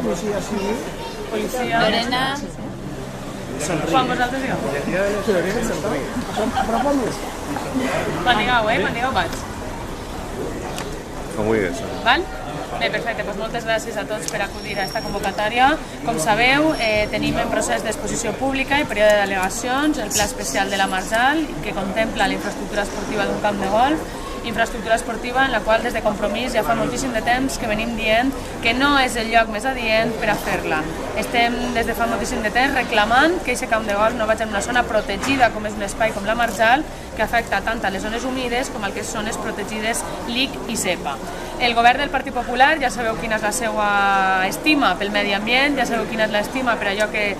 policia civil, Lorena. Quan vosaltres digueu. però com és? Quan digueu vaig. Com vulguis. Val? Bé, perfecte, doncs moltes gràcies a tots per acudir a aquesta convocatòria. Com sabeu, tenim en procés d'exposició pública i període d'al·legacions el pla especial de la Marjal, que contempla la infraestructura esportiva d'un camp de golf, infraestructura esportiva en la qual des de Compromís ja fa moltíssim de temps que venim dient que no és el lloc més adient per a fer-la. Estem des de fa moltíssim de temps reclamant que aquest camp de golf no vagi en una zona protegida com és un espai com la Marjal, que afecta tant a les zones humides com a les zones protegides LIC i SEPA. El govern del Partit Popular ja sabeu quina és la seva estima pel medi ambient, ja sabeu quina és l'estima per allò que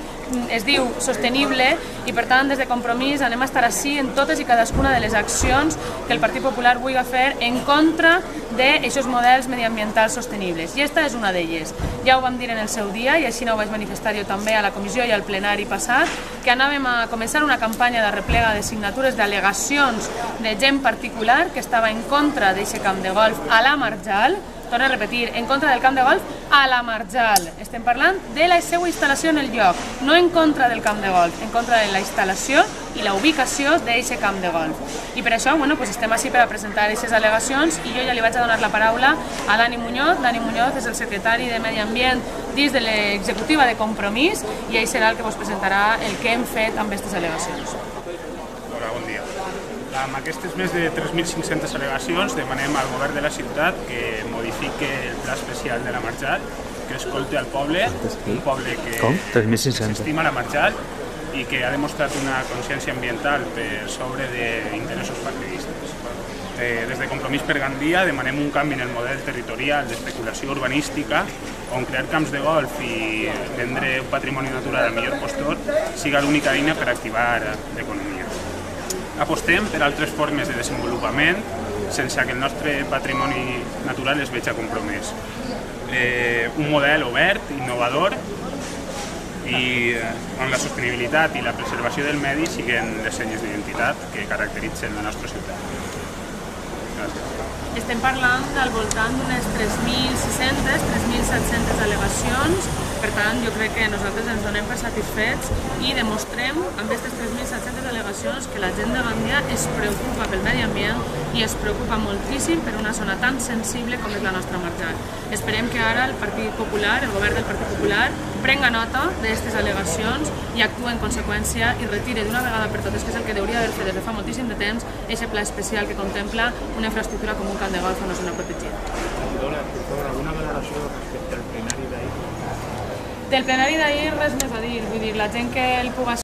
es diu sostenible i per tant des de Compromís anem a estar així en totes i cadascuna de les accions que el Partit Popular vulgui fer en contra d'aquests models mediambientals sostenibles i aquesta és una d'elles. Ja ho vam dir en el seu dia i així no ho vaig manifestar jo també a la comissió i al plenari passat que anàvem a començar una campanya de replega de signatures d'al·legacions de gent particular que estava en contra d'aquest camp de golf a la Marjal. Torno a repetir, en contra del camp de golf a la Marjal. Estem parlant de la seva instal·lació en el lloc, no en contra del camp de golf, en contra de la instal·lació i la ubicació d'aquest camp de golf. I per això estem així per a presentar aquestes al·legacions i jo ja li vaig a donar la paraula a Dani Muñoz. Dani Muñoz és el secretari de Medi Ambient dins de l'executiva de Compromís i ell serà el que vos presentarà el que hem fet amb aquestes al·legacions. Hola, bon dia. Amb aquestes més de 3.500 al·legacions demanem al govern de la ciutat que modifique el pla especial de la Marjal, que escolti al poble, un poble que s'estima la Marjal i que ha demostrat una consciència ambiental per sobre d'interessos partidistes. Des de Compromís per Gandia demanem un canvi en el model territorial d'especulació urbanística on crear camps de golf i vendre un patrimoni natural al millor postor siga l'única eina per activar l'economia. Apostem per altres formes de desenvolupament sense que el nostre patrimoni natural es vegi compromès. Un model obert, innovador i on la sostenibilitat i la preservació del medi siguin les senyes d'identitat que caracteritzen la nostra ciutat. Gràcies. Estem parlant al voltant d'unes 3.600, 3.700 al·legacions. Per tant, jo crec que nosaltres ens donem per satisfets i demostrem amb aquestes 3.700 al·legacions que la gent de Gandia es preocupa pel medi ambient i es preocupa moltíssim per una zona tan sensible com és la nostra Marjal. Esperem que ara el Partit Popular, el govern del Partit Popular, prenga nota d'aquestes al·legacions i actua en conseqüència i retire d'una vegada per totes, que és el que hauria d'haver fet des de fa moltíssim de temps, aquest pla especial que contempla una infraestructura com un camp de golf en una zona protegida. ¿Alguna valoració respecte al plenari d'ahir? Del plenari d'ahir res més a dir, vull dir, la gent que el puga